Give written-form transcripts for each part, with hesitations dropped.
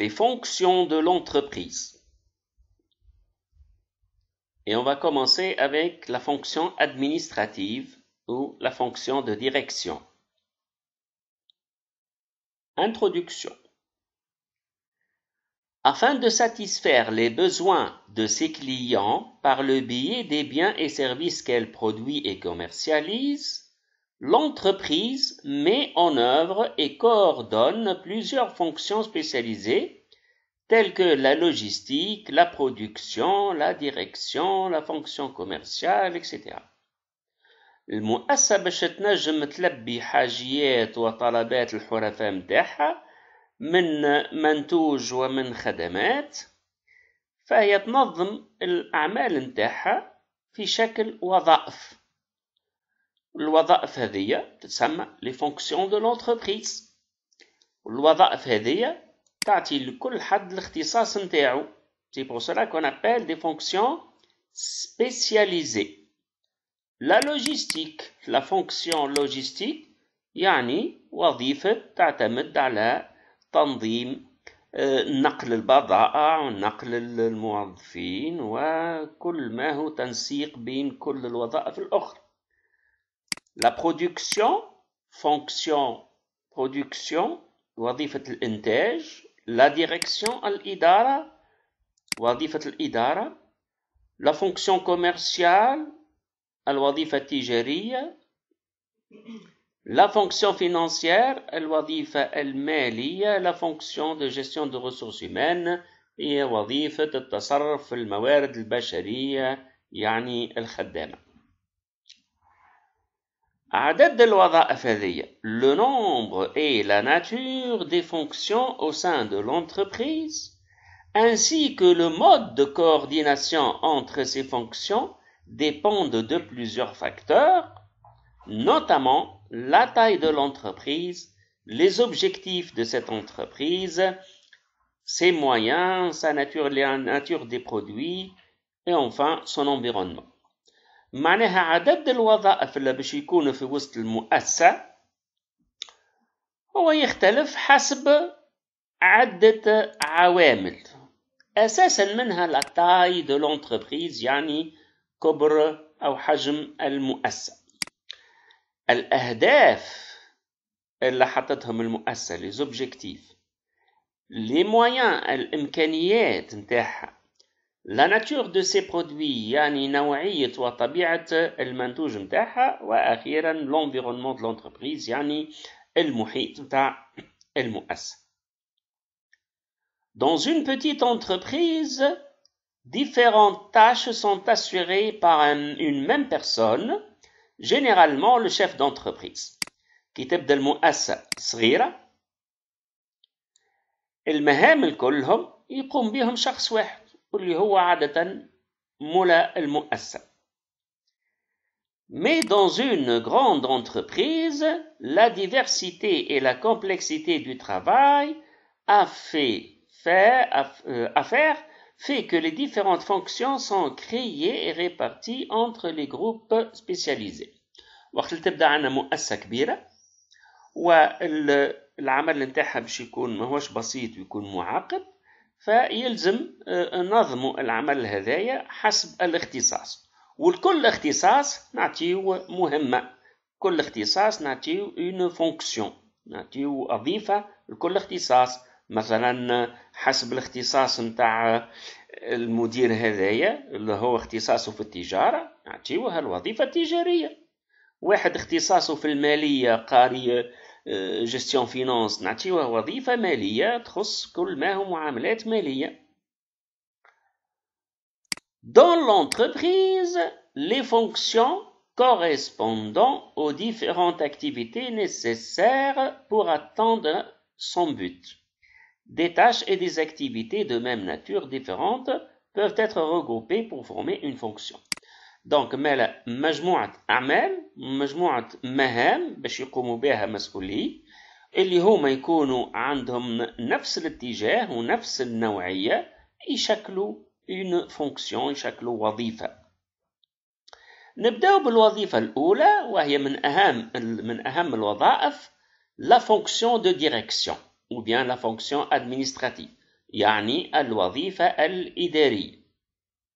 les fonctions de l'entreprise. Et on va commencer avec la fonction administrative ou la fonction de direction. Introduction. Afin de satisfaire les besoins de ses clients par le biais des biens et services qu'elle produit et commercialise, l'entreprise met en œuvre et coordonne plusieurs fonctions spécialisées telles que la logistique, la production, la direction, la fonction commerciale, etc. المؤسسة باش تنجم تلبي حاجيات وطلبات الحرفاء متاعها من منتوج ومن خدمات، فهي تنظم الأعمال متاعها في شكل وظائف. الوظائف هذه تسمى les fonctions de l'entreprise. الوظائف هذه تعطي لكل حد الاختصاص متاعو. C'est pour cela qu'on appelle des fonctions spécialisées. La logistique, la fonction logistique يعني وظيفة تعتمد على تنظيم نقل البضائع ونقل الموظفين وكل ما هو تنسيق بين كل الوظائف الأخرى. La production, fonction production, وظيفة الإنتاج. La direction, الإدارة، وظيفة الإدارة. La fonction commerciale, الوظيفة التجارية. La fonction financière, الوظيفة المالية. La fonction de gestion de ressources humaines هي وظيفة التصرف في الموارد البشرية يعني الخدامة. عدد الوظائف هذه le nombre et la nature des fonctions au sein de l'entreprise ainsi que le mode de coordination entre ces fonctions dépendent de plusieurs facteurs, notamment la taille de l'entreprise, les objectifs de cette entreprise, ses moyens, sa nature, la nature des produits et enfin son environnement. معناها عدد الوظائف اللي باش يكونوا في وسط المؤسسة هو يختلف حسب عدة عوامل، أساسا منها la taille de l'entreprise يعني كبر أو حجم المؤسسة. الأهداف اللي حطتهم المؤسسة les objectifs، les moyens الإمكانيات متاعها، la nature de ces produits يعني نوعية وطبيعة المنتوج متاعها، وأخيرا l'environnement de l'entreprise يعني المحيط متاع المؤسسة. Dans une petite entreprise, différentes tâches sont assurées par une même personne, généralement le chef d'entreprise. كي تبدأ المؤسسة صغيرة المهام كلهم يقوم بهم شخص واحد واللي هو عادة مولى المؤسسة. Mais dans une grande entreprise, la diversité et la complexité du travail à faire fait que les différentes fonctions sont créées et réparties entre les groupes spécialisés. وقت اللي تبدأ عنا مؤسسة كبيرة والعمل نتاعها باش يكون ماهوش بسيط ويكون معقد، فيلزم نظم العمل هذايا حسب الاختصاص، ولكل اختصاص نعطيو مهمة، كل اختصاص نعطيو une fonction، نعطيو وظيفة لكل اختصاص. مثلا حسب الاختصاص نتاع المدير هذايا اللي هو اختصاصه في التجارة نعطيوه الوظيفة التجارية. واحد اختصاصه في المالية قاري gestion finance نعطيوه وظيفة مالية تخص كل ما هو معاملات مالية. Dans l'entreprise, les fonctions correspondant aux différentes activités nécessaires pour atteindre son but. Des tâches et des activités de même nature différentes peuvent être regroupées pour former une fonction. Donc مجموعة أعمال، مجموعة مهام باش يقوموا بها مسؤولين اللي هما يكونوا عندهم نفس الاتجاه ونفس النوعية يشكلوا une fonction، يشكلوا وظيفة. نبدأ بالوظيفة الأولى وهي من أهم الوظائف la fonction de direction ou bien la fonction administrative. يعني الوظيفة الإدارية.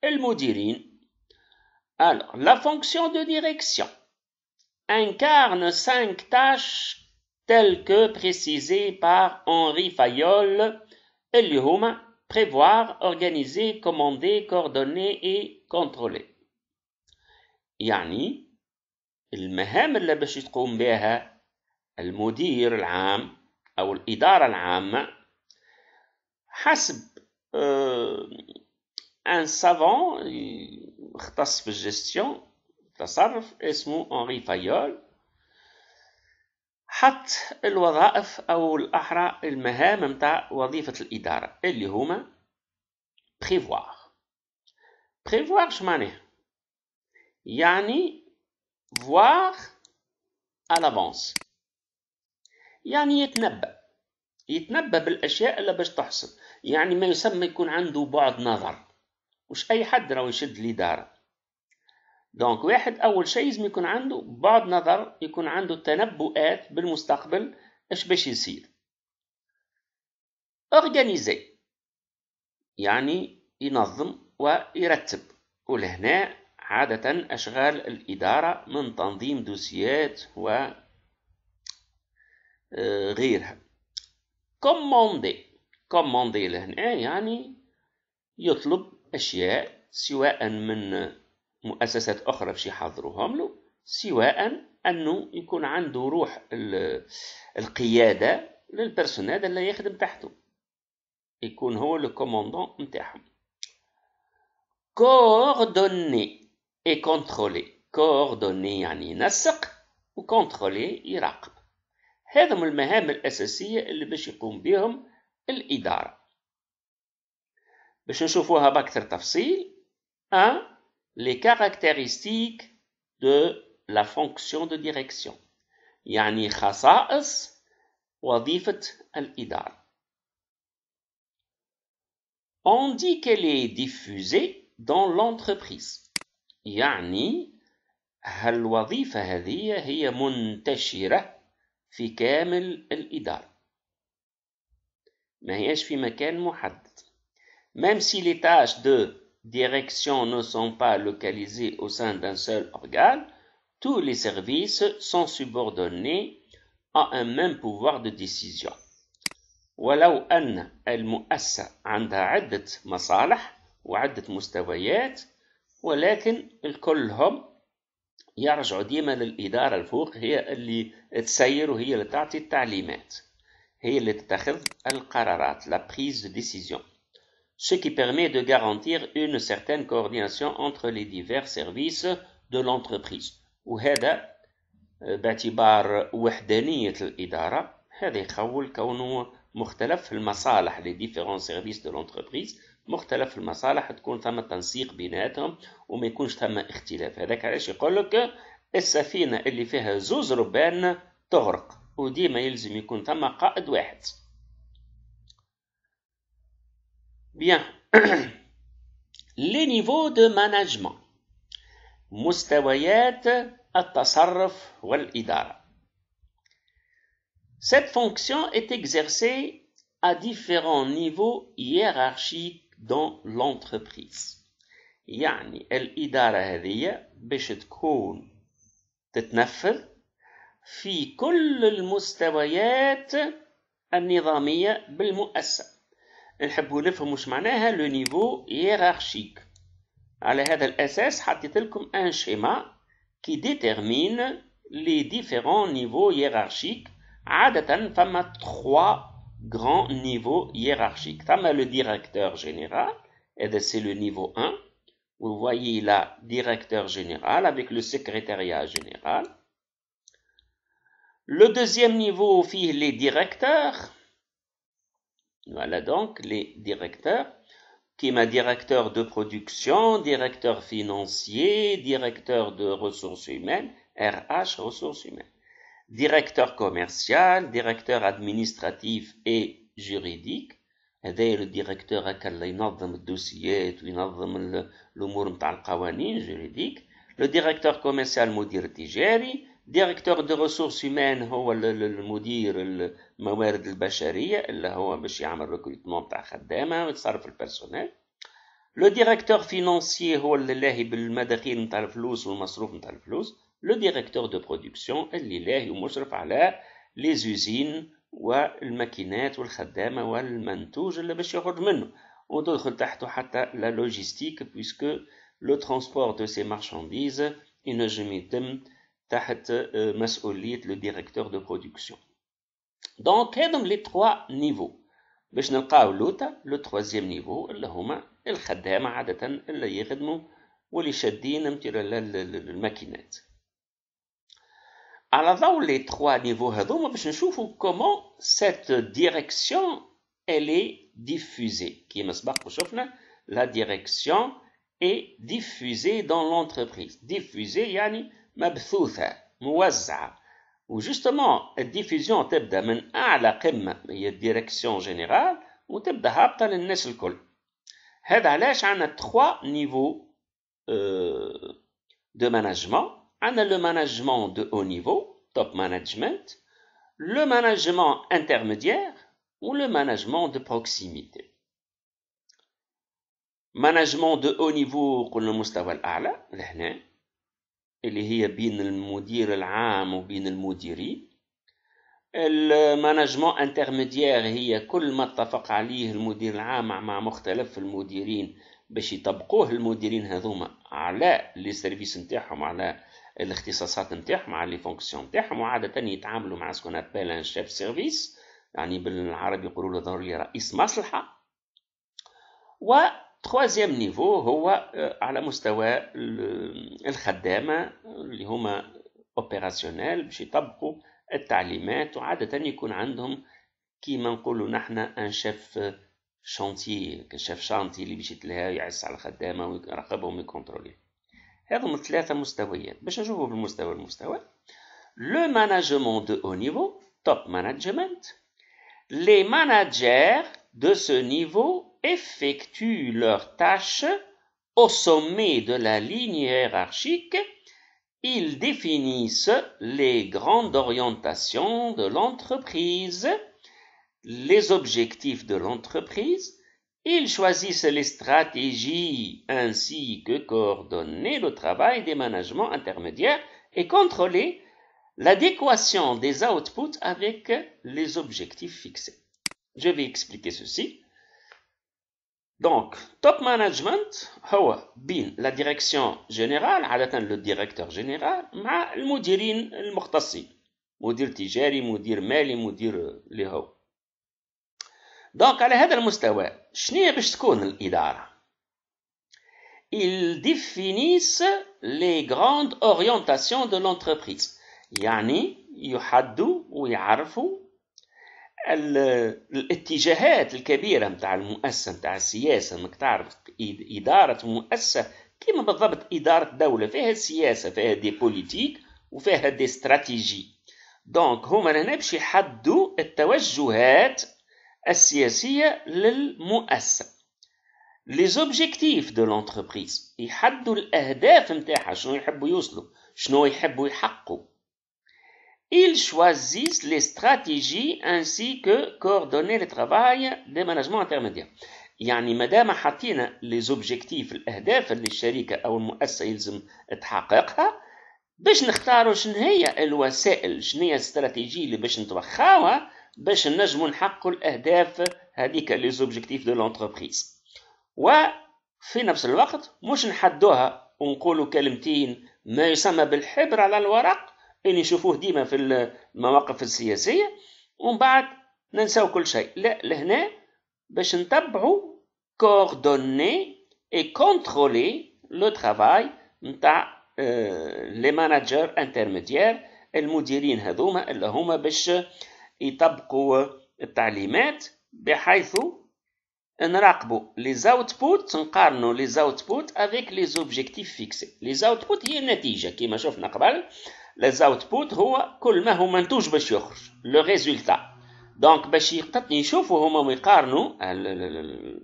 المديرين. Alors, la fonction de direction incarne 5 tâches telles que précisées par Henri Fayol اللي هما prévoir, organiser, commander, coordonner et contrôler. يعني المهام اللي باش تقوم بها المدير العام أو الإدارة العامة حسب ان سافون مختص في الجستيون التصرف اسمه أنري فايول حط الوظائف أو الأحرى المهام متاع وظيفة الإدارة اللي هما بريفوار. بريفوار شمعناه؟ يعني voir à l'avance، يعني يتنبأ بالأشياء اللي باش تحصل، يعني ما يسمى يكون عنده بعد نظر، مش أي حد راهو يشد الإدارة. دونك واحد أول شيء لازم يكون عنده بعد نظر، يكون عنده تنبؤات بالمستقبل إيش باش يصير. organiser يعني ينظم ويرتب، ولهنا عادة أشغال الإدارة من تنظيم دوسيات وغيرها. commander لهنا يعني يطلب أشياء سواء من مؤسسات أخرى باش يحضروهم له، سواء أنه يكون عنده روح القيادة للبرسونال اللي يخدم تحته، يكون هو الكوموندون متاعهم. coordonner et contrôler. coordonner يعني ينسق، وcontrôler يراقب. هذم المهام الأساسية اللي باش يقوم بهم الإدارة. باش نشوفوها بأكثر تفصيل. 1. Les caractéristiques de la fonction de direction، يعني خصائص وظيفة الإدارة. On dit qu'elle est diffusée dans l'entreprise، يعني هالوظيفة هذه هي منتشرة في كامل الإدارة، ما هيش في مكان محدد. Même si les tâches de direction ne sont pas localisées au sein d'un seul organe, tous les services sont subordonnés à un même pouvoir de décision. ولو أن المؤسسة عندها عدة مصالح وعدة مستويات، ولكن الكلهم يرجعوا ديما للإدارة الفوق، هي اللي تسير وهي اللي تعطي التعليمات، هي اللي تتخذ القرارات، la prise de décision. Ce qui permet de garantir une certaine coordination entre les divers services de l'entreprise. وهذا باعتبار وحدانية الإدارة، هذا يخول كونه مختلف المصالح les différents services de l'entreprise، مختلف المصالح تكون ثم تنسيق بيناتهم وما يكونش ثم اختلاف. هذاك علاش يقول لك السفينة اللي فيها زوز ربان تغرق، وديما يلزم يكون ثم قائد واحد. Bien. Les niveaux de management، مستويات التصرف والإدارة. Cette fonction est exercée à différents niveaux hiérarchiques dans l'entreprise. يعني الإدارة هذه باش تكون تتنفذ في كل المستويات النظامية بالمؤسسة. نحبوا نفهم وش معناها لو نيفو هيرارشيك. على هذا الأساس حطيت لكم ان شيما كي ديتيرمين لي ديفيرون نيفو هيرارشيك. عادة فما 3 grands niveaux hiérarchiques. ثم le directeur général, et c'est le niveau 1. Vous voyez là, directeur général avec le secrétariat général. Le deuxième niveau, فيه les directeurs. Voilà donc les directeurs, qui est directeur de production, directeur financier, directeur de ressources humaines, RH, ressources humaines, directeur commercial, directeur administratif et juridique. هذا الديريكتور هكا اللي ينظم الدوسيات وينظم الامور نتاع القوانين جوريديك. لو ديريكتور كوميرسيال مدير تجاري، ديريكتور دو ريسورس هيومان هو المدير الموارد البشريه اللي هو باش يعمل ريكروتمون تاع خدامه ويتصرف البيرسونيل. لو ديريكتور فينانسيي هو اللي لاهي بالمداخيل نتاع الفلوس والمصروف نتاع الفلوس. لو ديريكتور دو برودكسيون اللي لاهي ومشرف على لي زوزين والماكينات والخدامه والمنتوج اللي باش يخرج منه، وتدخل تحته حتى لا لوجيستيك بويسكو لو ترانسبور دو سي مارشانديز ينجم يتم تحت مسؤوليه لو ديريكتور دو برودكسيون. دونك هذم لي 3 نيفو باش نلقاو لوتا لو تروازيام نيفو اللي هما الخدامه عاده اللي يخدموا واللي شادين مثل الماكينات. على ضوء لي 3 نيفو هذوما باش نشوفوا كومون سيت ديريكسيون الي ديفوزي. كيما سبق وشفنا لا ديريكسيون اي ديفوزي دون لونتربريز. ديفوزي يعني مبثوثه موزعه، وجوستومون الديفوزيون تبدا من اعلى قمه هي الديريكسيون جينيرال وتبدا هابطه للناس الكل. هذا علاش عندنا 3 نيفو دو ماناجمون. عندنا لو ماناجمون دو او نيفو توب ماناجمنت، لو ماناجمون انترميديير ولو ماناجمون دو بروكسيميتي. ماناجمون دو او نيفو قلنا المستوى الاعلى لهنا اللي هي بين المدير العام وبين المديرين. الماناجمون انترميديير هي كل ما اتفق عليه المدير العام مع مختلف المديرين باش يطبقوه المديرين هذوما على لي سيرفيس نتاعهم، على الاختصاصات نتاعهم، على لي فونكسيون نتاعهم، وعاده يتعاملوا مع سكون ابل ان شيف سيرفيس، يعني بالعربي يقولوا له ضروري رئيس مصلحه. و troisième نيفو هو على مستوى الخدامه اللي هما اوبيراسيونيل باش يطبقوا التعليمات، وعاده يكون عندهم كيما نقولوا نحن ان شيف شانتي، كشيف شانتي اللي باش يتلهى يعس على الخدامه ويراقبهم ويكونترولي. هذوما 3 مستويات. باش نشوفوا بالمستوى المستوى لو ماناجمون دو او نيفو توب ماناجمنت. Les managers de ce niveau effectuent leurs tâches au sommet de la ligne hiérarchique. Ils définissent les grandes orientations de l'entreprise, les objectifs de l'entreprise. Ils choisissent les stratégies ainsi que coordonner le travail des managements intermédiaires et contrôler l'adéquation des outputs avec les objectifs fixés. Je vais expliquer ceci. Donc, top management هو بين la direction générale عادة le directeur général مع المديرين المختصين، مدير تجاري، مدير مالي، مدير اللي هو. دونك على هذا المستوى شنو باش تكون الإدارة؟ Ils définissent les grandes orientations de l'entreprise. يعني يحدوا ويعرفوا الاتجاهات الكبيرة متاع المؤسسة متاع السياسة. انك تعرف إدارة مؤسسة كيما بالضبط إدارة دولة فيها السياسة، فيها دي بوليتيك وفيها دي استراتيجي. دونك هما هنا باش يحدوا التوجهات السياسية للمؤسسة. les objectifs de l'entreprise يحدوا الأهداف متاعها، شنو يحبوا يوصلوا، شنو يحبوا يحققوا. Ils choisissent les stratégies ainsi que coordonner le travail des managements intermédiaires. يعني مادام حطينا les objectifs الأهداف اللي الشركة أو المؤسسة يلزم تحققها، باش نختاروا شنو هي الوسائل، شنو هي الاستراتيجية اللي باش نتوخاوها باش نجموا نحققوا الأهداف هذيك les objectifs de l'entreprise. وفي نفس الوقت مش نحدوها ونقولوا كلمتين ما يسمى بالحبر على الورق اللي نشوفوه ديما في المواقف السياسية ومن بعد ننساو كل شيء. لا، لهنا باش نتبعوا coordonner et contrôler le travail نتاع les managers intermédiaires، المديرين هذوما اللي هما باش يطبقوا التعليمات بحيث نراقبوا les outputs، نقارنوا les outputs avec les objectifs fixés. les outputs هي النتيجة كما شفنا قبل. les outputs هو كل ما هو منتوج باش يخرج le résultat. دونك باش يشوفوا هما ويقارنوا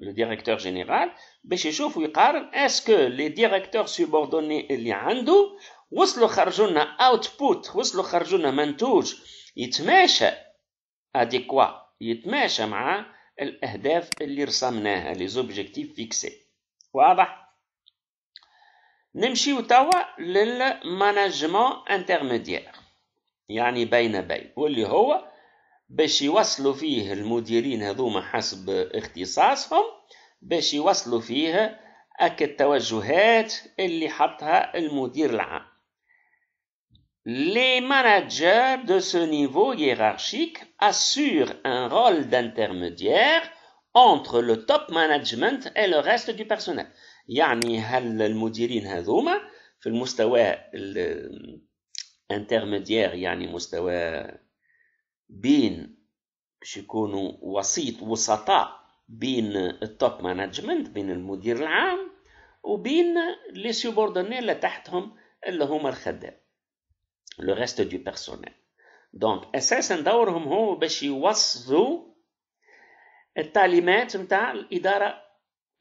le directeur général باش يشوفوا يقارن est-ce que les directeurs subordonnés اللي عنده وصلوا خرجوا لنا اوتبوت، وصلوا خرجوا لنا منتوج يتماشى اديكوا، يتماشى مع الاهداف اللي رسمناها، لي زوبجيكتيف فيكسي. واضح؟ نمشيو توا للمانجمون انترميديير، يعني بين واللي هو باش يوصلوا فيه المديرين هذوما حسب اختصاصهم، باش يوصلوا فيه التوجهات اللي حطها المدير العام. Les managers de ce niveau hiérarchique assurent un rôle d'intermédiaire entre le top management et le reste du personnel. يعني هل المديرين هذوما في المستوى الانترميديير، يعني مستوى بين باش يكونوا وسطاء بين التوب مانجمنت، بين المدير العام وبين لي سوبوردوني اللي تحتهم اللي هما الخدام، le reste du personnel. donc اساسا دورهم هو باش يوصلوا التعليمات نتاع الاداره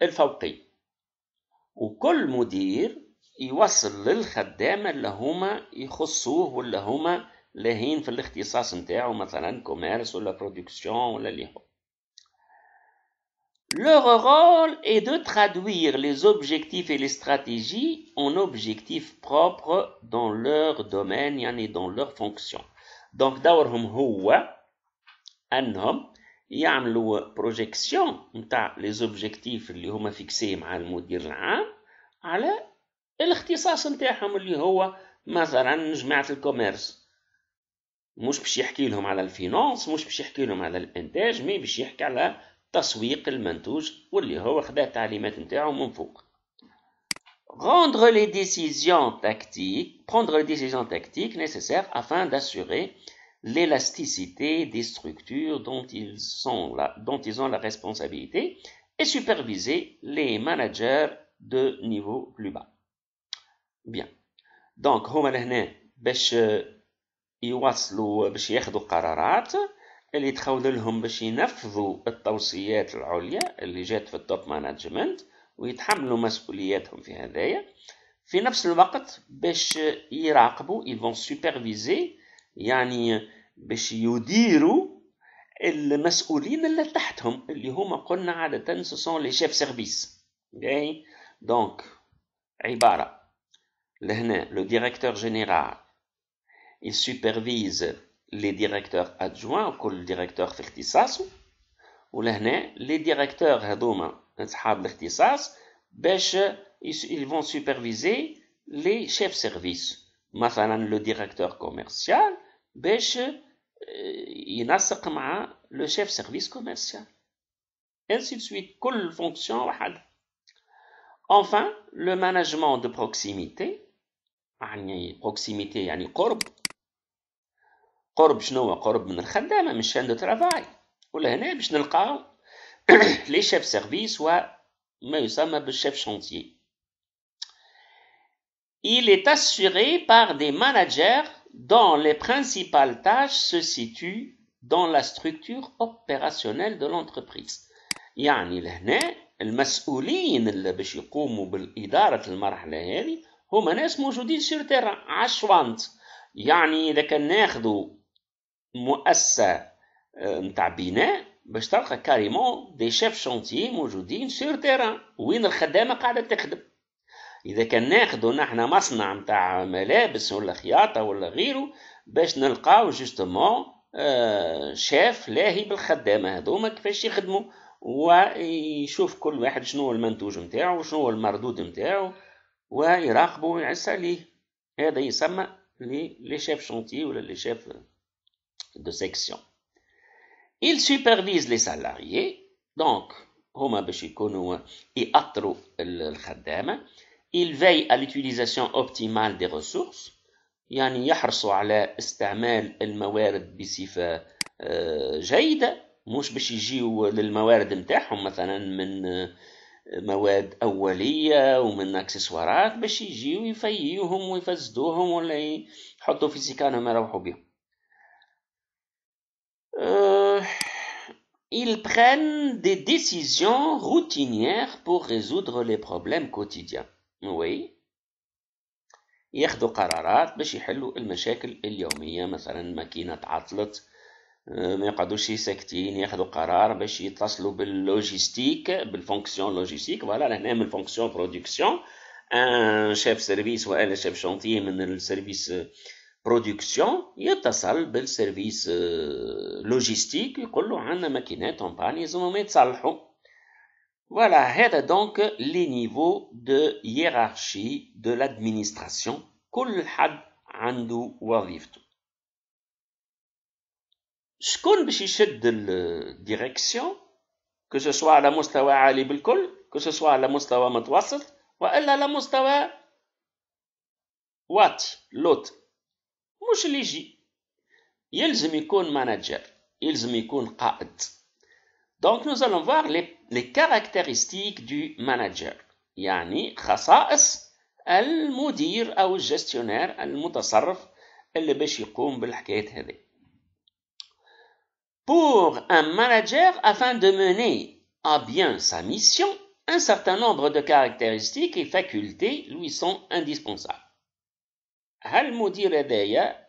الفوقيه، وكل مدير يوصل للخدام اللي هما يخصوه ولا هما لاهين في الاختصاص نتاعو، مثلا كوميرس ولا برودكسيون ولا اللي هو. Leur rôle est de traduire les objectifs et les stratégies en objectifs propres dans leur domaine, يعني dans leur fonction. donc دورهم هو انهم يعملوا بروجيكسيون نتاع les objectifs اللي هما فيكسي مع المدير العام على الاختصاص نتاعهم، اللي هو مثلا جماعة الكوميرس مش باش يحكي لهم على الفينانس، مش باش يحكي لهم على الانتاج، مي باش يحكي على تسويق المنتوج واللي هو خدا التعليمات نتاعو من فوق. prendre les décisions tactiques nécessaires afin d'assurer l'élasticité des structures dont ils ont la responsabilité et superviser les managers de niveau plus bas. bien. donc هما لهنا باش يوصلوا، باش ياخذوا قرارات اللي تخول لهم باش ينفذوا التوصيات العليا اللي جات في التوب مانجمنت ويتحملوا مسؤولياتهم في هذايا. في نفس الوقت باش يراقبوا ils vont superviser، يعني باش يديروا المسؤولين اللي تحتهم اللي هما قلنا عادة ce sont les chefs services. donc عبارة لهنا le directeur général il supervise les directeurs adjoints وكل directeur في اختصاصه، ولهنا les directeurs هذوما أصحاب الاختصاص باش ils vont superviser les chefs services، مثلا le directeur commercial باش ينسق مع le chef service commercial، ainsi de suite، كل fonction واحدة. enfin le management de proximité، يعني proximité يعني قرب شنو؟ قرب من الخدامة، من شان دو ترافاي. ولهنا باش نلقاو لي شيف سيرفيس وما يسمى بالشيف شانتيي. Il est assuré par des managers dont les principales tâches se situent dans la structure opérationnelle de l'entreprise. يعني لهنا المسؤولين اللي باش يقوموا بالإدارة المرحلة هذه هما ناس موجودين سير تيران عشوانت. يعني إذا كان ناخذوا مؤسسة نتاع بناء باش تلقى كاريمون دي شيف شانتيي موجودين سير تيران وين الخدامة قاعدة تخدم. إذا كان ناخذوا نحن مصنع نتاع ملابس ولا خياطة ولا غيره باش نلقاو جوستومون شيف لاهي بالخدامة هذوما كيفاش يخدموا، ويشوف كل واحد شنو هو المنتوج نتاعو وشنو هو المردود نتاعو ويراقبوا ويعسى ليه. هذا يسمى les chefs chantiers ou les chefs de section. Ils supervisent les salariés, donc هما باش يكونوا يأطروا الخدامة. Ils veillent à l'utilisation optimale des ressources، يعني يحرصوا على استعمال الموارد بصفة جيدة، مش باش يجيوا للموارد نتاعهم مثلا من مواد أولية ومن أكسسوارات باش يجيوا يفيوهم ويفسدوهم ولا يحطوا في سكانهم يروحوا بهم. Ils prennent des décisions routinières pour résoudre les problèmes quotidiens. Oui. ياخذوا قرارات باش يحلوا المشاكل اليومية. مثلا ماكينة تعطلت، ما يقعدوش ساكتين، ياخذوا قرار باش يتصلوا باللوجيستيك، بالفونكسيون لوجيستيك. فوالا لهنا من الفونكسيون برودكسيون، ان شيف سيرفيس والا شيف شونتيي من السيرفيس برودكسيون يتصل بالسيرفيس لوجيستيك يقول له عندنا ماكينات اون بان يلزمهم يتصلحوا. Voilà, هذا donc les niveaux de hiérarchie de l'administration. كل حد عنده وظيفته. شكون باش يشد الديريكسيون؟ que ce soit على مستوى عالي بالكل، que ce soit على مستوى متوسط، وإلا على مستوى واطي لوط. مش اللي يجي يلزم يكون مانجر، يلزم يكون قائد. Donc nous allons voir les caractéristiques du manager، يعني خصائص المدير أو الجستيونير المتصرف اللي باش يقوم بالحكاية هذه. Pour un manager, afin de mener à bien sa mission, un certain nombre de caractéristiques et facultés lui sont indispensables. هالمدير هذايا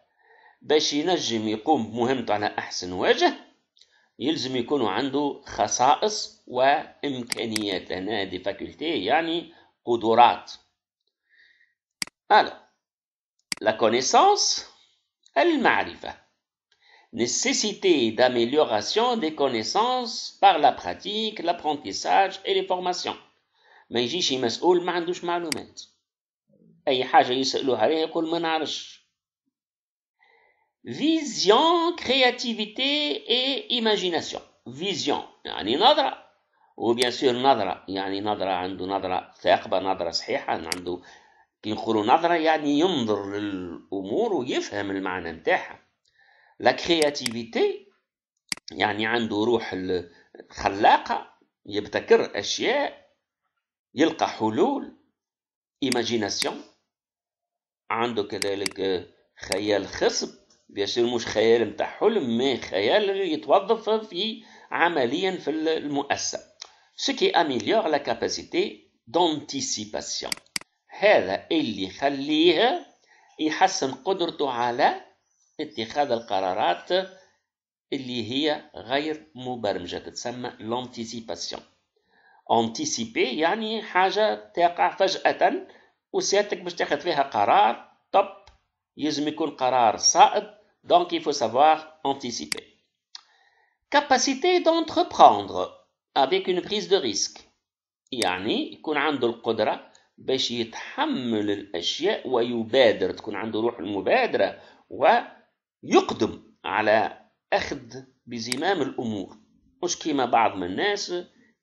باش ينجم يقوم بمهمته على أحسن وجه يلزم يكون عنده خصائص وإمكانيات، لأن هذه فاكولتي يعني قدرات. Alors, la connaissance، المعرفة، nécessité d'amélioration des connaissances par la pratique, l'apprentissage et les formations. ما يجيش مسؤول ما عندوش معلومات، أي حاجة يسألوه عليها يقول ما نعرفش. Vision, créativité et imagination. Vision يعني نظرة، وبيان سور نظرة يعني نظرة عنده نظرة ثاقبة، نظرة صحيحة، عنده كي نقولوا نظرة يعني ينظر للأمور ويفهم المعنى نتاعها. لا كرياتيفيتي يعني عنده روح الخلاقة، يبتكر أشياء، يلقى حلول. imagination عنده كذلك خيال خصب، بيصير مش خيال متاع حلم، ما خيال يتوظف في عمليا في المؤسسة. ce qui améliore la capacité d'anticipation، هذا اللي يخليه يحسن قدرته على اتخاذ القرارات اللي هي غير مبرمجة، تتسمى l'anticipation. anticiper يعني حاجة تقع فجأة وسيادتك باش تاخذ فيها قرار طب يلزم يكون قرار صائب. donc il faut savoir anticiper. capacité d'entreprendre avec une prise de risque، يعني يكون عنده القدرة باش يتحمل الأشياء ويبادر، تكون عنده روح المبادرة ويقدم على أخذ بزمام الأمور، مش كيما بعض من الناس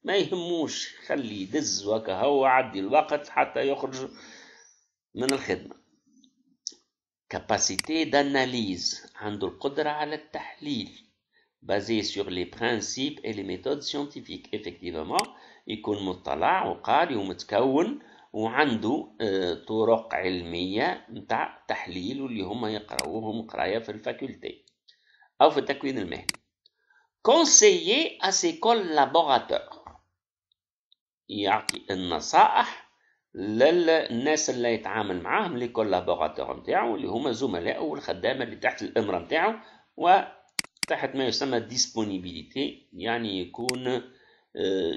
ما يهموش خلي يدز وكهو عدي الوقت حتى يخرج من الخدمة. capacité d'analyse، عنده القدرة على التحليل basé sur les principes et les méthodes scientifiques. effectivement يكون مطلع وقاري ومتكون وعنده طرق علمية متاع تحليل واللي هم يقرأوهم قراية في الفاكولتي أو في التكوين المهني. conseiller à ses collaborateurs، يعطي النصائح للناس اللي يتعامل معاهم، لي كولابوراتور نتاعو اللي هما زملاء والخدامة اللي تحت الإمرة نتاعو وتحت ما يسمى ديسبونيبيليتي، يعني يكون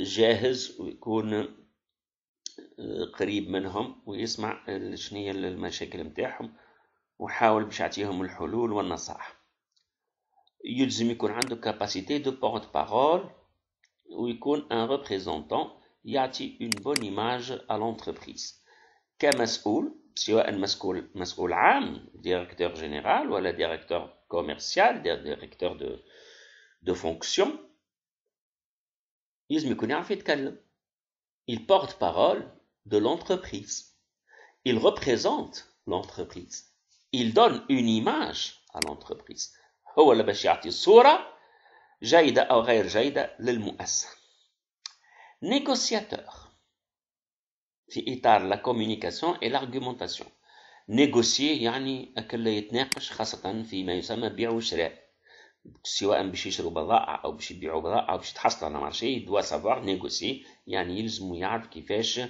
جاهز ويكون قريب منهم ويسمع شنية المشاكل نتاعهم وحاول باش يعطيهم الحلول والنصائح. يلزم يكون عنده كاباسيتي دو بورت بارول ويكون ان ريبريزونتون يعطي une bonne image à l'entreprise كمسؤول، سواء مسؤول عام directeur général ولا directeur commercial directeur de fonction. يلزم يكون يعرف يتكلم. il porte parole de l'entreprise، il représente l'entreprise، il donne une image à l'entreprise، هو اللي باش يعطي صورة جيدة أو غير جيدة للمؤسسة. négociateur في إطار la communication et l'argumentation. négocier يعني أكل يتناقش خاصة فيما يسمى بيع وشراء، سواء باش يشروا بضائع أو باش يبيعوا بضائع أو باش يتحصلوا على مارشي. doit savoir négocier يعني يلزم يعرف كيفاش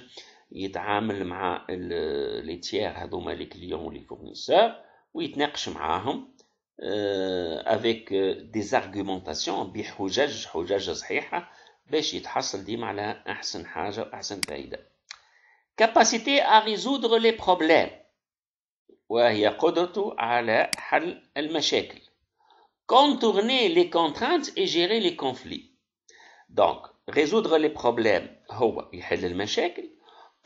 يتعامل مع لي تيير هذوما لي كليون ولي فورنيسور ويتناقش معاهم افيك دي زارغومونطاسيون بحجج صحيحه باش يتحصل ديما على احسن حاجه واحسن فائده. capacité à résoudre les problèmes وهي قدرته على حل المشاكل. contourner les contraintes et gérer les conflits. donc résoudre les problèmes هو يحل المشاكل.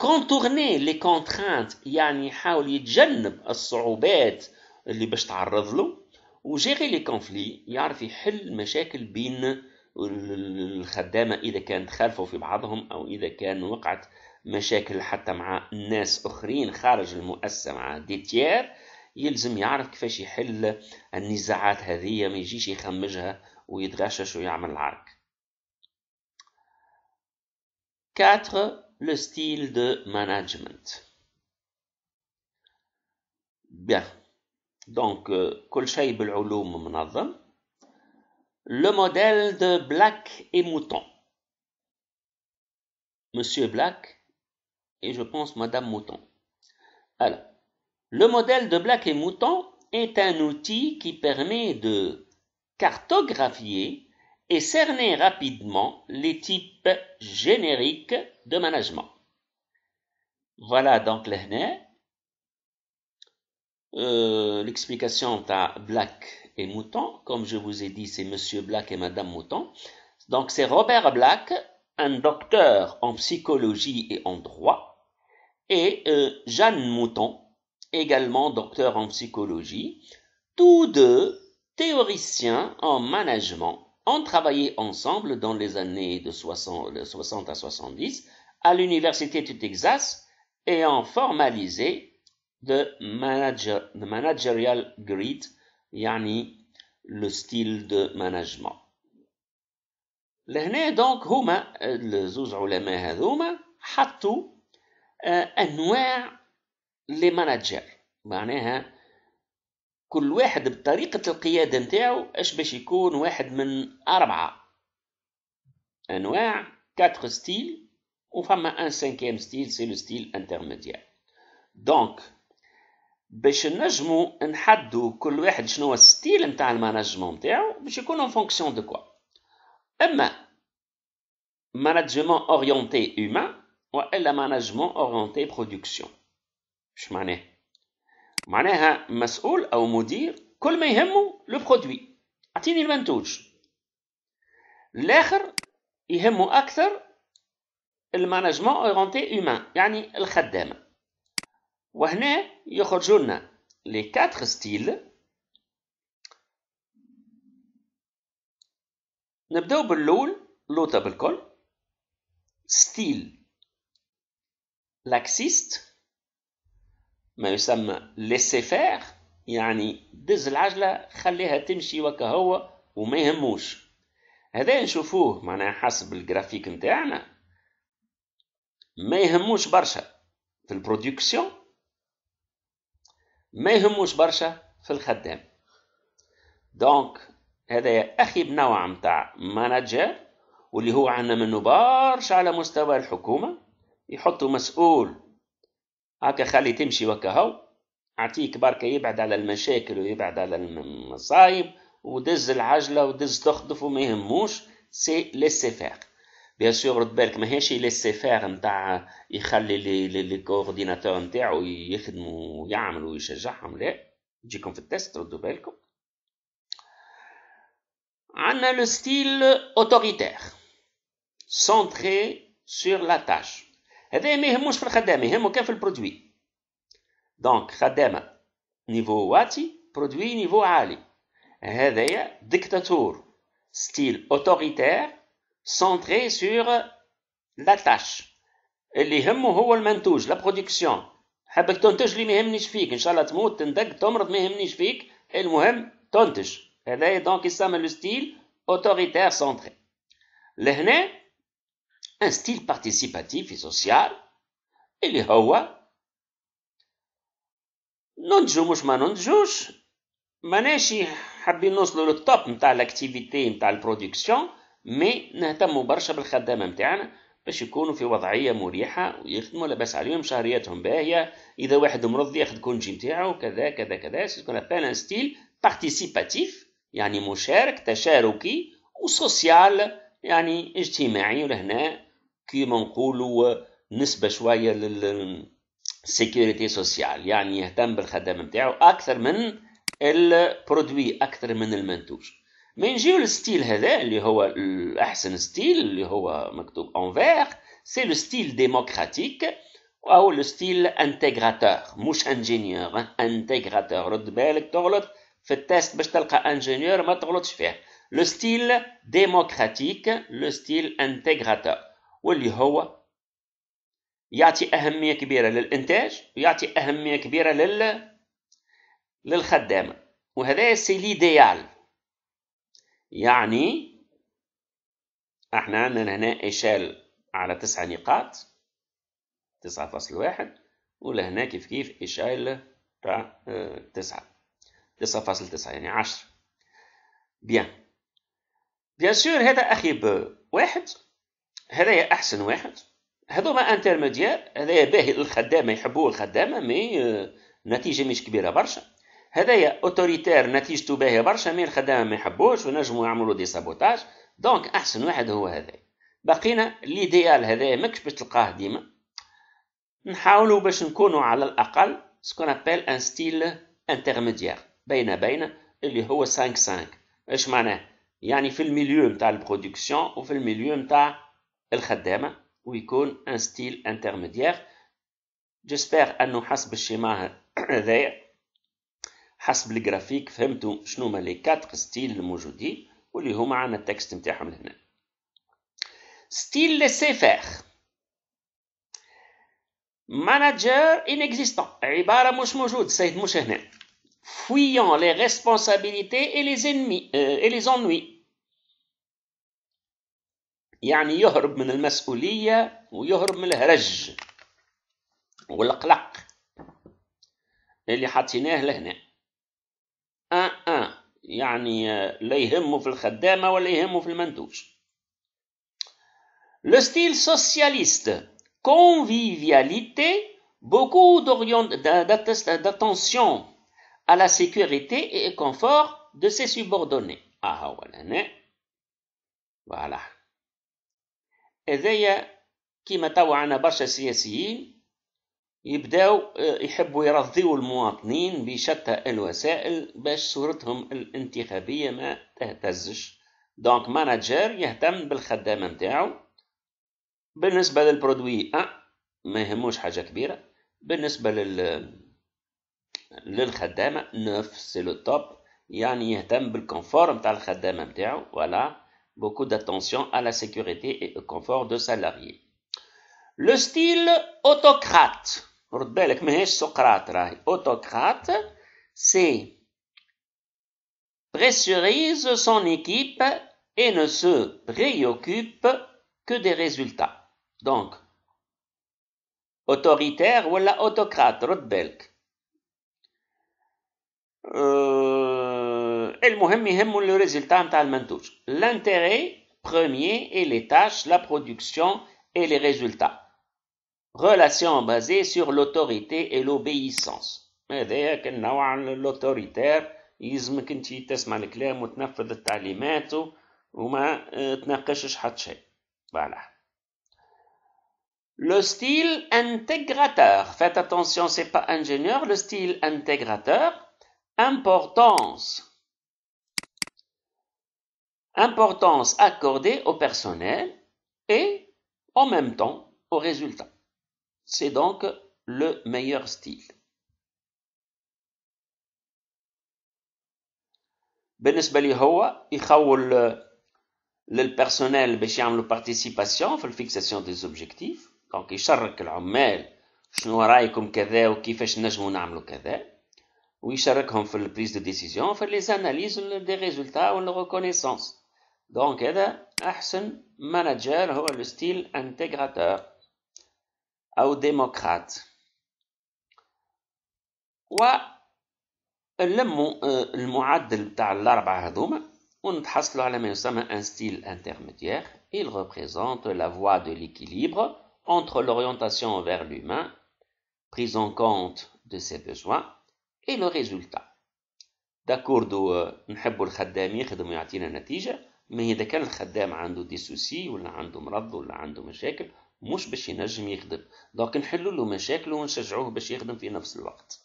contourner les contraintes يعني يحاول يتجنب الصعوبات اللي باش تعرض له. وجيري لي كونفلي يعرف يحل المشاكل بين الخدامة إذا كان تخالفوا في بعضهم أو إذا كان وقعت مشاكل حتى مع ناس أخرين خارج المؤسسة مع دي تيير، يلزم يعرف كيفاش يحل النزاعات هذه، ما يجيش يخمجها ويتغشش ويعمل العرك. 4. Le style de management. Bien. Donc, كل شيء بالعلوم منظم. Le modèle de Black et Mouton. Monsieur Black et je pense Madame Mouton. Alors, le modèle de Black et Mouton est un outil qui permet de cartographier et cerner rapidement les types génériques de management. Voilà donc l'explication de Black et Mouton. Comme je vous ai dit, c'est Monsieur Black et Madame Mouton. Donc c'est Robert Black, un docteur en psychologie et en droit, et Jeanne Mouton, également docteur en psychologie. Tous deux théoriciens en management ont travaillé ensemble dans les années de 60 à 70 à l'université du Texas et ont formalisé the managerial grid, يعني le style de management. لهنا دونك هما الزوج علماء هذوما حطوا انواع لي ماناجر، معناها كل واحد بطريقة القيادة نتاعو اش باش يكون واحد من 4 انواع 4 ستيل، وفما ان 5e ستيل سي لو ستيل انترميديير. دونك باش نجمو نحدو كل واحد شنو هو الستيل نتاع المانجمون نتاعو باش يكون ان فونكسيون دو كوا. اما مانجمون اورينتي هيومان والا مانجمون اورينتي برودكسيون. اش معناه؟ معناها مسؤول او مدير كل ما يهمه لو برودوي، اعطيني المنتوج. الاخر يهمه اكثر المانجمون اورينتي هيومان يعني الخدامه. وهنا يخرجوا لنا لي 4 ستيل. نبداو بالاول لوطا بالكل، ستيل لاكسيست ما يسمى ليسي فير، يعني دز العجله خليها تمشي وكا هو وما يهموش. هذا نشوفوه معناها حسب الجرافيك نتاعنا ما يهموش برشا في البرودكسيون، ما يهموش برشا في الخدام. دونك هذا اخيب نوع متاع ماناجر، واللي هو عندنا منه برشا على مستوى الحكومه، يحطوا مسؤول هكا خلي تمشي وكهو، اعطيك بركه يبعد على المشاكل ويبعد على المصايب ودز العجله ودز تخطف وما يهموش. سي ليسي فير. بيان سور رد بالك ماهيش ليسي فير نتاع يخلي لي كورديناتور نتاعو يخدموا ويعملوا ويشجعهم، لا تجيكم في التست ردوا بالكم. عندنا لو ستيل اوتوريتير سونتري سور لا تاش. هذا ما يهموش في الخدامه، يهمو كان في البرودوي. دونك خدامه نيفو واتي، برودوي نيفو عالي. هذايا ديكتاتور ستيل اوتوريتير سونتري سور لا تاش، اللي يهمه هو المنتوج لا برودكسيون. حبك تنتج لي ما يهمنيش فيك، ان شاء الله تموت تندق تمرض ما يهمنيش فيك، المهم تنتج. هذا دونك يسمى لو ستيل اوتوريتير سونتري. لهنا ان ستيل بارتيسيباتيف سوسيال اللي هو ننتجو مش ما ننتجوش، ماناشي حابين نوصلوا للطوب نتاع الاكتيفيتي نتاع البرودكسيون، مي نهتموا برشا بالخدامه نتاعنا باش يكونوا في وضعية مريحة ويخدموا لاباس عليهم، شهرياتهم باهية، إذا واحد مرض ياخذ كونجي نتاعو كذا كذا كذا. سي سكون ابال ان ستيل بارتيسيباتيف، يعني مشارك تشاركي، وسوسيال يعني اجتماعي. ولهنا كيما نقولوا نسبة شوية للسيكوريتي سوسيال، يعني يهتم بالخدمة نتاعو أكثر من البرودوي، أكثر من المنتوج. ما نجيو للستيل هذا اللي هو الأحسن ستيل اللي هو مكتوب انفير، سي لو ستيل ديموكراتيك أو لو ستيل انتغراتور، مش انجينيور، انتغراتور. رد بالك تغلط في التست باش تلقى انجينيور ما تغلطش فيه. لو ستيل ديموكراتيك، لو ستيل انتغراتور، واللي هو يعطي أهمية كبيرة للإنتاج ويعطي أهمية كبيرة للخدامة. وهذا سي ليديال. يعني احنا عندنا هنا إشال على 9 نقاط، 9.1، ولهنا كيف كيف إشال تاع 9.9 يعني 10. بيان سور هذا أخيب واحد، هذا أحسن واحد، هذوما انترميديير. هذايا باهي للخدامة، يحبوه الخدامة، مي نتيجة مش كبيرة برشا. هذايا اوتوريتير، نتيجته باهية برشا، مي الخدامة ما يحبوش ونجموا يعملوا دي سابوتاج. دونك أحسن واحد هو هذا. بقينا ليديال هذايا ماكش باش تلقاه ديما، نحاولوا باش نكونوا على الأقل سكون أبل ان ستيل انترميديير، بين اللي هو 5-5. ايش معناه؟ يعني في الميليو نتاع البرودكسيون وفي الميليو نتاع الخدامة، ويكون ان ستيل انترميديير. جسبر انه حسب الشيما هذايا، حسب الجرافيك، فهمتوا شنو هما لي 4 ستيل الموجودين واللي هما عندنا التكست نتاعهم هنا. ستيل ليسي فير، ماناجر inexistant، عبارة مش موجود، سيد مش هنا. fuyant les responsabilités et les ennemis et les ennuis، يعني يهرب من المسؤولية ويهرب من الهرج والقلق اللي حطيناه لهنا. يعني لا يهمه في الخدامة ولا يهمه في المنتوج. Le style socialiste، convivialité، beaucoup d'attention à la sécurité et au confort de ses subordonnés. هو هنا فوالا. هذايا كيما توا عنا برشا سياسيين يبداو يحبوا يرضيوا المواطنين بشتى الوسائل باش صورتهم الانتخابية ما تهتزش. دونك ماناجر يهتم بالخدامة نتاعو. بالنسبة للبرودوي ما يهموش حاجة كبيرة. بالنسبة للخدامة نفس لو توب، يعني يهتم بالكونفور نتاع الخدامة نتاعو. ولا beaucoup d'attention à la sécurité et au confort de salariés. Le style autocrate، رد بالك ماهيش سقراط راهي، autocrate c'est pressurise son équipe et ne se préoccupe que des résultats. Donc autoritaire ولا autocrate، رد بالك. المهم يهموا le résultat نتاع المنتوج. L'intérêt premier et les tâches, la production et les résultats. Relation basée sur l'autorité et l'obéissance. هذا كالنوع الأوتوريتير، يلزمك انت تسمع الكلام وتنفذ التعليمات وما تناقشش حتى شيء. Voilà. Le style intégrateur. Faites attention, c'est pas ingénieur. Le style intégrateur. Importance accordée au personnel et en même temps au résultat. C'est donc le meilleur style. بالنسبة لي هو يخول للبرسونيل باش يعملوا participation في الفيكساسيون دي زوبجيكتيف. دونك يشارك العمال شنو رايكم كذا وكيفاش نجموا نعملوا كذا، ويشاركهم في البريز دو ديسيزيون، في لي اناليز دي ريزولتا و الريكونيسونس. دونك هذا احسن ماناجر هو لو ستيل انتغراتور او ديموقراط. ونلموا المعدل تاع الاربعه هذوما ونتحصلوا على ما يسمى un style intermédiaire. Il représente la voie de l'équilibre entre l'orientation vers l'humain, prise en compte de ses besoins, et le résultat. داكوردو نحبوا الخدام يخدم ويعطينا نتيجة، ما إذا كان الخدام عنده دي سوسي ولا عنده مرض ولا عنده مشاكل مش باش ينجم يخدم، دونك نحلوا له مشاكله ونشجعوه باش يخدم في نفس الوقت.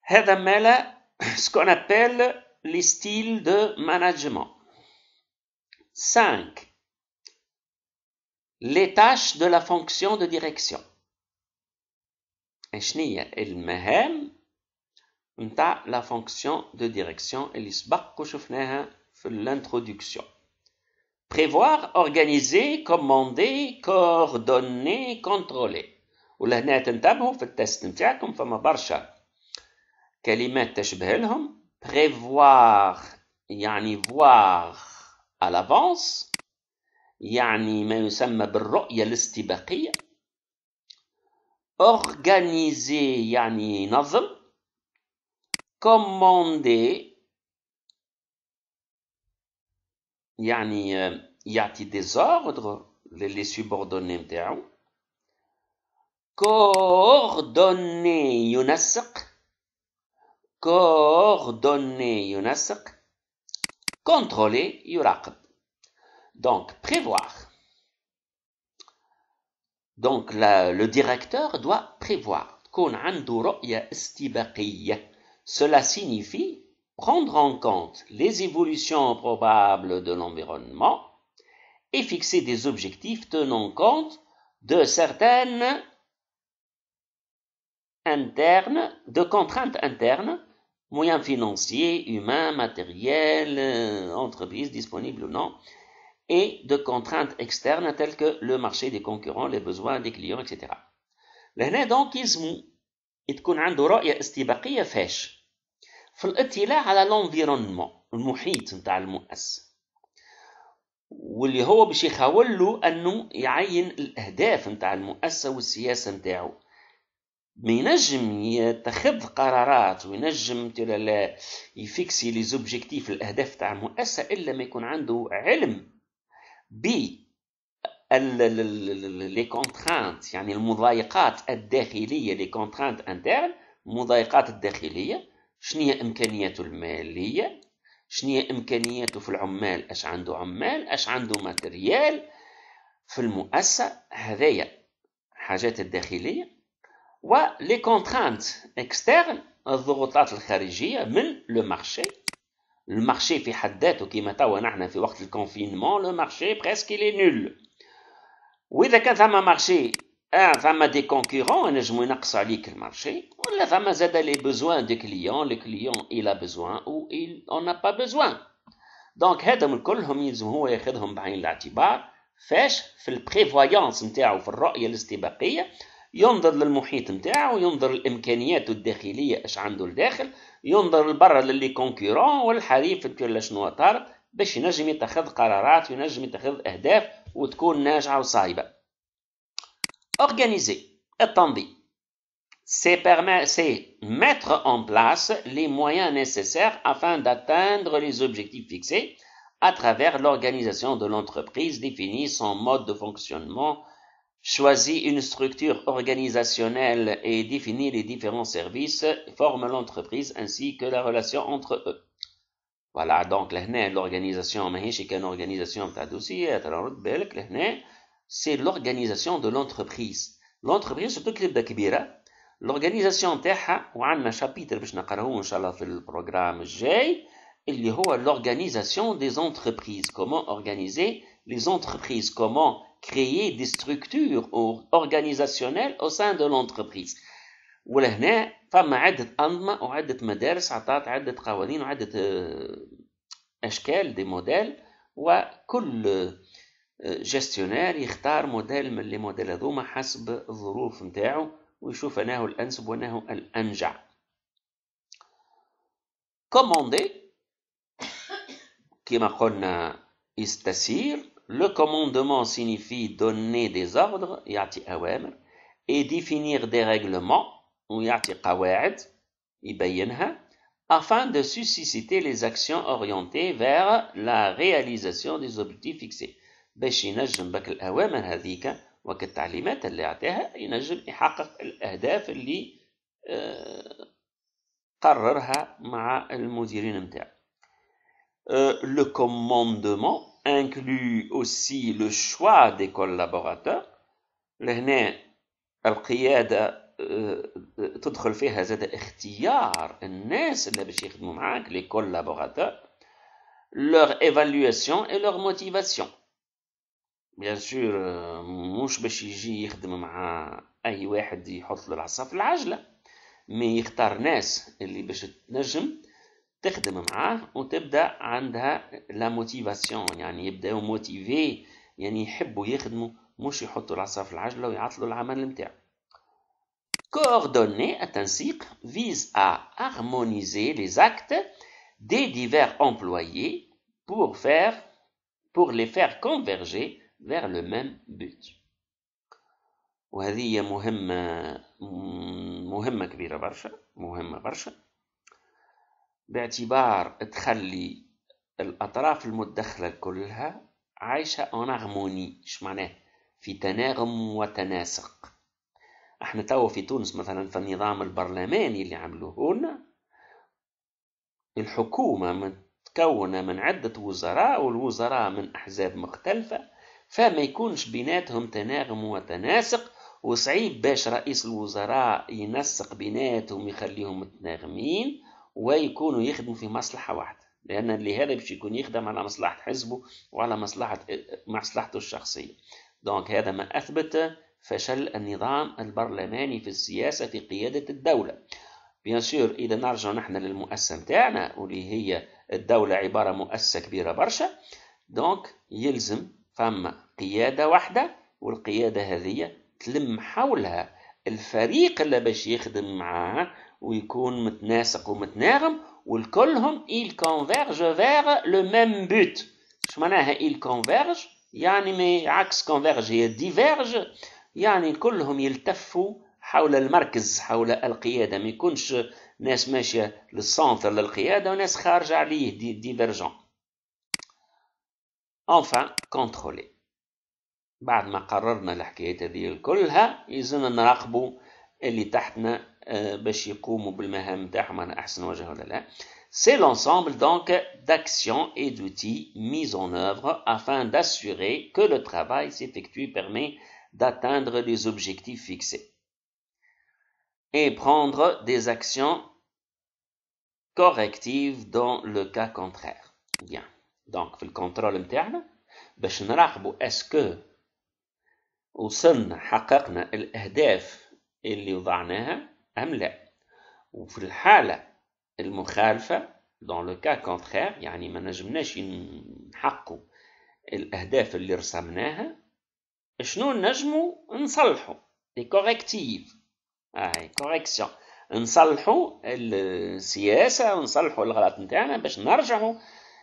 هذا مالا ce qu'on appelle les styles de management. 5. Les tâches de la fonction de direction. شنية المهام نتاع la fonction de direction اللي سبق وشفناها في l'introduction. Prévoir, organiser, commander, coordonner, contrôler. ولهنا تنتبهوا في التست نتاعكم فما برشا كلمات تشبه لهم. Prévoir يعني voir à l'avance، يعني ما يسمى بالرؤية الاستباقية. Organiser يعني نظم. Commander يعني يعطي des ordres les subordonnés نتاعو. Coordonner ينسق. Coordonner ينسق. Contrôler يراقب. Donc prévoir. Donc le directeur doit prévoir. تكون عنده رؤية استباقية. Cela signifie prendre en compte les évolutions probables de l'environnement et fixer des objectifs tenant compte de certaines contraintes internes, moyens financiers, humains, matériels, entreprises disponibles ou non, et de contraintes externes telles que le marché des concurrents, les besoins des clients, etc. لهنا donc يلزمو تكون عنده رؤية استباقية فاش في الاطلاع على l'environnement المحيط نتاع المؤسسة، واللي هو باش يخاول له انه يعين الاهداف نتاع المؤسسة والسياسة نتاعو. ما ينجم يتخذ قرارات وينجم يفكسي لي زوبجيكتيف الاهداف تاع المؤسسة الا ما يكون عنده علم ب les contraintes، يعني المضايقات الداخلية، les contraintes internes، المضايقات الداخلية. شنية إمكانياته المالية، شنية إمكانياته في العمال، أش عنده عمال، أش عنده ماتريال في المؤسسة، هذايا حاجات الداخلية. و les contraintes externes، الضغوطات الخارجية من لو مارشي. المارشي في حد ذاته كيما توا نحن في وقت الكونفينمون لو مارشي بريسك إلي نول، وإذا كان ثم مارشي ثم دي كونكورون ينجموا ينقصوا عليك المارشي، ولا ثم زاد لي بوزوان دو كليون، لو كليون إلا بوزوان أو إل أون با بوزوان. دونك هذم كلهم يلزم هو ياخذهم بعين الاعتبار فاش في البريفويانس نتاعو، في الرؤية الاستباقية، ينظر للمحيط نتاعو، ينظر الإمكانيات الداخلية اش عنده الداخل، ينظر لبرا للي كونكورون والحريف ولا شنو طارق باش ينجم يتخذ قرارات وينجم يتخذ أهداف وتكون ناجعة وصايبة. Organiser, التنظيم. C'est mettre en place les moyens nécessaires afin d'atteindre les objectifs fixés à travers l'organisation de l'entreprise, définir son mode de fonctionnement, choisir une structure organisationnelle et définir les différents services qui forment l'entreprise ainsi que la relation entre eux. Voilà, donc لهنا l'organisation ماهيش كان organisation تاع دوسية، ترى بالك لهنا c'est l'organisation de l'entreprise. L'entreprise surtout كتبدا كبيرة، l'organisation تاعها وعندنا شابيتر باش نقراوه ان شاء الله في البروغرام الجاي اللي هو l'organisation des entreprises. Comment organiser les entreprises, comment créer des structures organisationnelles au sein de l'entreprise. ولهنا فما عدة أنظمة وعدة مدارس عطات عدة قوانين وعدة أشكال دي موديل، وكل جستيونير يختار موديل من لي موديل هذوما حسب الظروف نتاعو ويشوف أنه الأنسب وأنه الأنجع. commander كما قلنا يستسير. Le commandement signifie donner des ordres، يعطي أوامر، et définir des règlements، ويعطي قواعد يبينها. afin de susciter les actions orientées vers la réalisation des objectifs fixés. باش ينجم بك الأوامر هذيك وكالتعليمات اللي عطاها ينجم يحقق الأهداف اللي قررها مع المديرين متاعو. Le commandement inclut aussi le choix des collaborateurs. لهنا القيادة تدخل فيها زاد اختيار الناس اللي باش يخدموا معاك les collaborateurs, leur évaluation et leur motivation. Bien sûr مش باش يجي يخدم مع أي واحد يحط له العصا في العجلة، مي يختار ناس اللي باش تنجم تخدم معاه وتبدأ عندها لا موتيفاسيون، يعني يبداو موتيفي، يعني يحبوا يخدموا مش يحطوا العصا في العجلة ويعطلوا العمل متاعو. Coordonner, التنسيق, vise à harmoniser les actes des divers employés pour les faire converger vers le même but. وهذه مهمة كبيرة برشا، مهمة برشا، باعتبار تخلي الأطراف المتدخلة كلها عايشة en harmonie. إيش معناه؟ في تناغم وتناسق. احنا توا في تونس مثلا في النظام البرلماني اللي عملوه لنا، الحكومة متكونة من عدة وزراء، والوزراء من أحزاب مختلفة، فما يكونش بيناتهم تناغم وتناسق، وصعيب باش رئيس الوزراء ينسق بيناتهم يخليهم متناغمين ويكونوا يخدموا في مصلحة واحدة، لأن اللي هذا باش يكون يخدم على مصلحة حزبه وعلى مصلحته الشخصية. دونك هذا ما أثبت فشل النظام البرلماني في السياسة في قيادة الدولة. بيان سور إذا نرجع نحن للمؤسسة متاعنا واللي هي الدولة عبارة مؤسسة كبيرة برشا، دونك يلزم فما قيادة واحدة، والقيادة هذه تلم حولها الفريق اللي باش يخدم معاه ويكون متناسق ومتناغم، والكلهم ils convergent vers le même but. شو معناها ils convergent؟ يعني ما عكس converge هي diverge، يعني كلهم يلتفوا حول المركز، حول القيادة، ما يكونش ناس ماشية للسنتر للقيادة وناس خارجة عليه ديفيرجون. enfin contrôler. بعد ما قررنا الحكاية هذه كلها يلزمنا نراقبوا اللي تحتنا باش يقوموا بالمهام تاعهم على أحسن وجه ولا لا. C'est l'ensemble donc d'actions et d'outils mis en œuvre afin d'assurer que le travail s'effectue permet d'atteindre les objectifs fixés et prendre des actions correctives dans le cas contraire. Bien. Donc في الكنترول متاعنا باش نراقبوا اسكو وصلنا حققنا الأهداف اللي وضعناها أم لا، وفي الحالة المخالفة dans le cas contraire يعني ما نجمناش نحققوا الأهداف اللي رسمناها، شنو نجموا نصلحوا les correctifs correction، نصلحوا السياسة ونصلحوا الغلط نتاعنا باش نرجعوا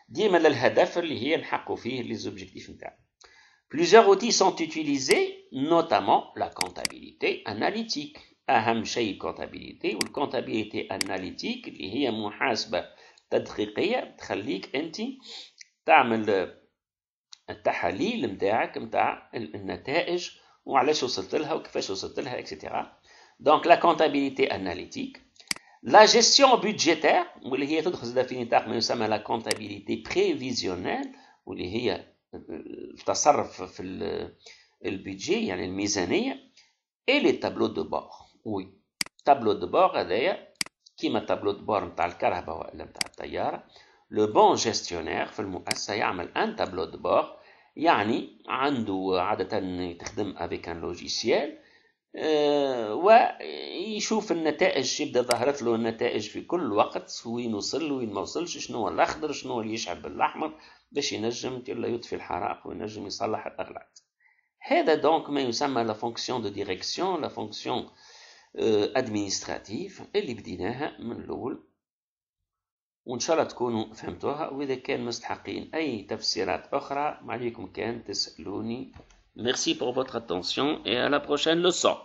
ديما للهدف اللي هي نحققوا فيه les objectifs نتاعنا. Plusieurs outils sont utilisés, notamment la comptabilité analytique. أهم شيء comptabilité، والcomptabilité analytique اللي هي محاسبة تدقيقية تخليك أنت تعمل التحاليل متاعك متاع النتائج وعلاش وصلت لها وكيفاش وصلت لها etc. Donc la comptabilité analytique. La gestion budgétaire واللي هي تدخل في نطاق ما يسمى la comptabilité prévisionnelle واللي هي التصرف في البيدجي يعني الميزانية. et les tableaux de bord. oui tableau de bord هذايا كيما tableau de bord متاع الكهرباء ولا متاع الطيارة. le bon gestionnaire في المؤسسة يعمل un tableau de bord، يعني عنده عادة يخدم avec un logiciel ويشوف النتائج، يبدأ ظهرت له النتائج في كل وقت، وين وصل وين ما وصلش، شنو الأخضر شنو اللي يشعب بالأحمر، باش ينجم يطفي الحرائق وينجم يصلح الأغلاط. هذا دونك ما يسمى لا فونكسيون دو ديريكسيون، لا فونكسيون ادمينستراتيف اللي بديناها من الأول، وإن شاء الله تكونوا فهمتوها. وإذا كان مستحقين أي تفسيرات أخرى ما عليكم كان تسألوني. Merci pour votre attention et à la prochaine leçon.